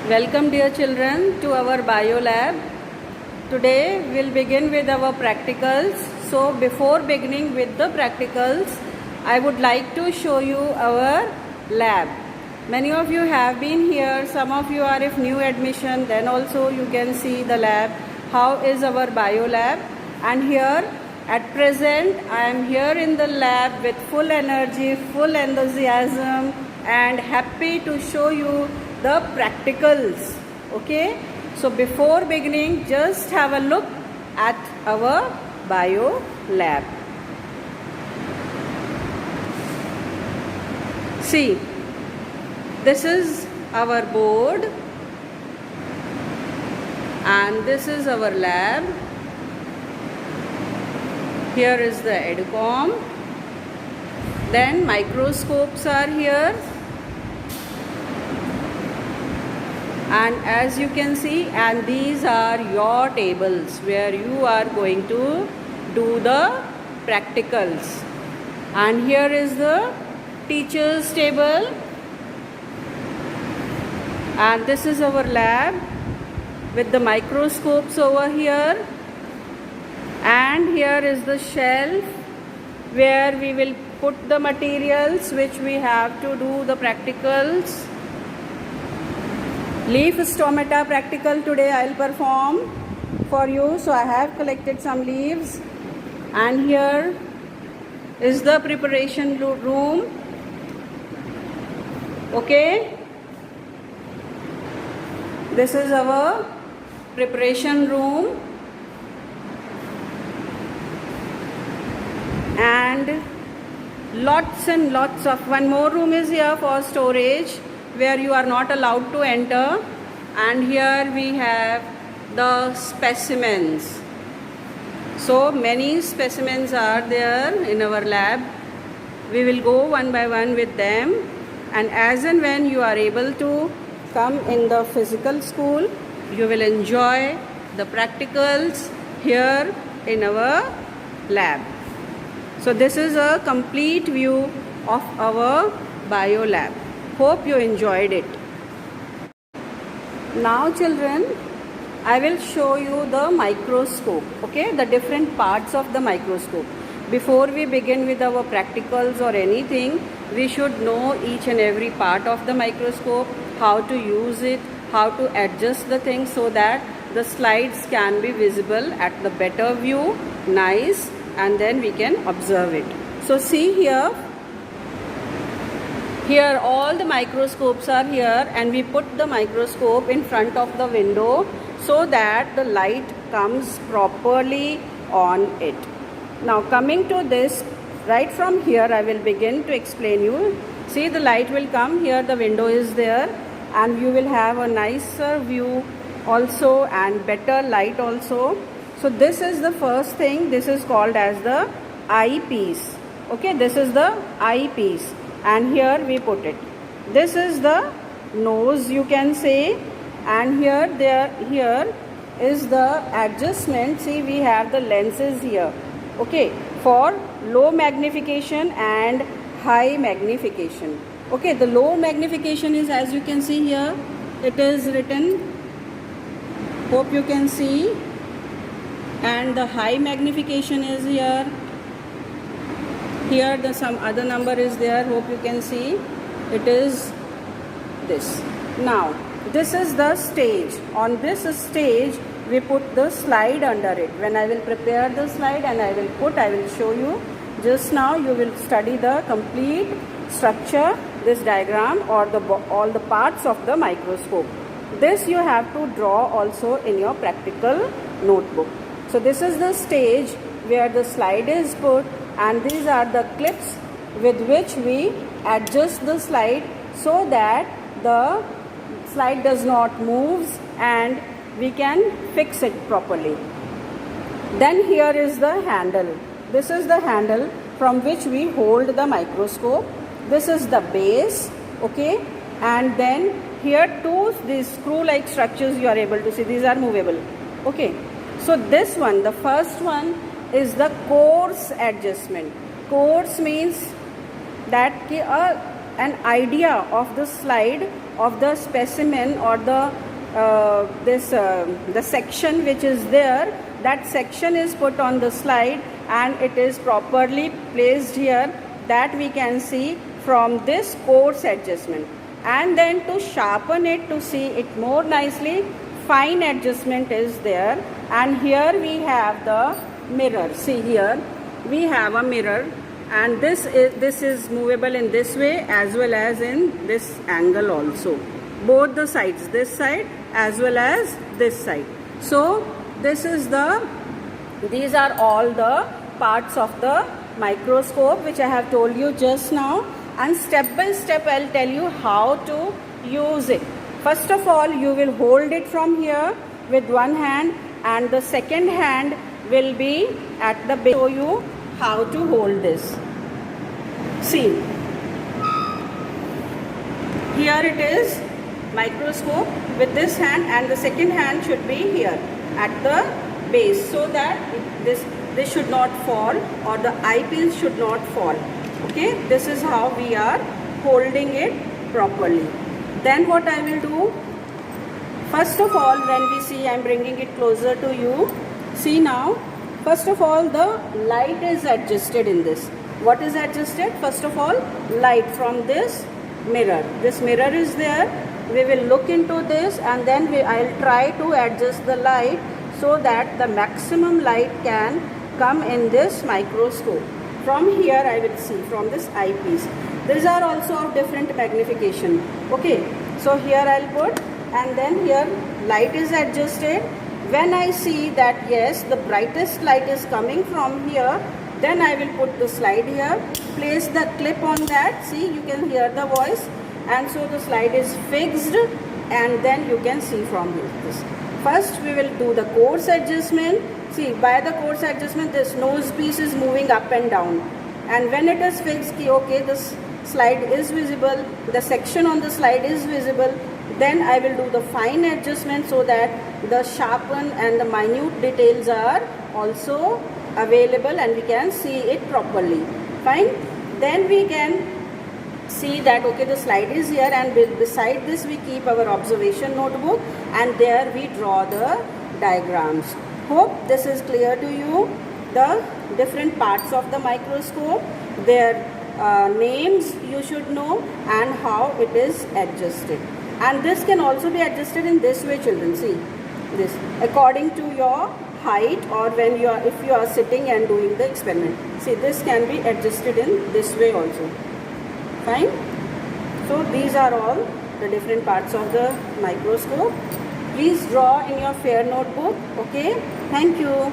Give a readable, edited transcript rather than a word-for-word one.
Welcome dear children to our bio lab. Today we'll begin with our practicals. So before beginning with the practicals, I would like to show you our lab. Many of you have been here, some of you are if new admission, then also you can see the lab. How is our bio lab? And here at present I am here in the lab with full energy, full enthusiasm and happy to show you the practicals. Okay, so before beginning, just have a look at our bio lab. See, this is our board and this is our lab. Here is the EduCom. Then microscopes are here. And as you can see, and these are your tables where you are going to do the practicals. And here is the teacher's table. And this is our lab with the microscopes over here. And here is the shelf where we will put the materials which we have to do the practicals. Leaf stomata practical today I will perform for you. So I have collected some leaves and here is the preparation room. Okay, this is our preparation room and lots of one more room is here for storage where you are not allowed to enter, and here we have the specimens. So many specimens are there in our lab. We will go one by one with them, and as and when you are able to come in the physical school, you will enjoy the practicals here in our lab. So this is a complete view of our bio lab. Hope you enjoyed it. Now children, I will show you the microscope, okay, the different parts of the microscope. Before we begin with our practicals or anything, we should know each and every part of the microscope, how to use it, how to adjust the things so that the slides can be visible at the better view, nice, and then we can observe it. So see here. Here all the microscopes are here and we put the microscope in front of the window so that the light comes properly on it. Now coming to this, right from here I will begin to explain you. See, the light will come here, the window is there and you will have a nicer view also and better light also. So this is the first thing, this is called as the eyepiece. Okay, this is the eyepiece. And here we put it. This is the nose, you can say, and here is the adjustment. See, we have the lenses here, okay, for low magnification and high magnification. Okay, the low magnification is, as you can see here, it is written, hope you can see, and the high magnification is here. Here the some other number is there, hope you can see, it is this. Now this is the stage. On this stage we put the slide under it. When I will prepare the slide and I will show you. Just now you will study the complete structure, this diagram or all the parts of the microscope. This you have to draw also in your practical notebook. So this is the stage where the slide is put, and these are the clips with which we adjust the slide so that the slide does not move and we can fix it properly. Then here is the handle. This is the handle from which we hold the microscope. This is the base, okay, and then here these screw-like structures you are able to see, these are movable, okay. So this one, the first one, is the coarse adjustment. Coarse means that an idea of the slide of the specimen or the the section which is there, that section is put on the slide and it is properly placed here, that we can see from this coarse adjustment. And then to sharpen it, to see it more nicely, fine adjustment is there. And here we have the mirror. See, here we have a mirror, and this is movable in this way as well as in this angle also, both the sides, this side as well as this side. So this is these are all the parts of the microscope which I have told you just now, and step by step I'll tell you how to use it. First of all, you will hold it from here with one hand, and the second hand will be at the base. Show you how to hold this. See, here it is, microscope with this hand, and the second hand should be here at the base, so that this should not fall, or the eyepiece should not fall. Okay, this is how we are holding it properly. Then what I will do, first of all, when we see, I am bringing it closer to you. See now, first of all, the light is adjusted in this. What is adjusted? First of all, light from this mirror. This mirror is there. We will look into this, and then I'll try to adjust the light so that the maximum light can come in this microscope. From here I will see, from this eyepiece. These are also of different magnification. Okay, so here I'll put, and then here light is adjusted. When I see that yes, the brightest light is coming from here, then I will put the slide here, place the clip on that. See, you can hear the voice, and so the slide is fixed, and then you can see from this. First we will do the coarse adjustment. See, by the coarse adjustment, this nose piece is moving up and down, and when it is fixed, okay, this slide is visible, the section on the slide is visible, then I will do the fine adjustment so that the sharpen and the minute details are also available and we can see it properly. Fine. Then we can see that okay, the slide is here, and beside this we keep our observation notebook, and there we draw the diagrams. Hope this is clear to you. The different parts of the microscope, their names you should know, and how it is adjusted. And this can also be adjusted in this way, children. See, this according to your height, or when you are, if you are sitting and doing the experiment. See, this can be adjusted in this way also. Fine. So these are all the different parts of the microscope. Please draw in your fair notebook. Okay. Thank you.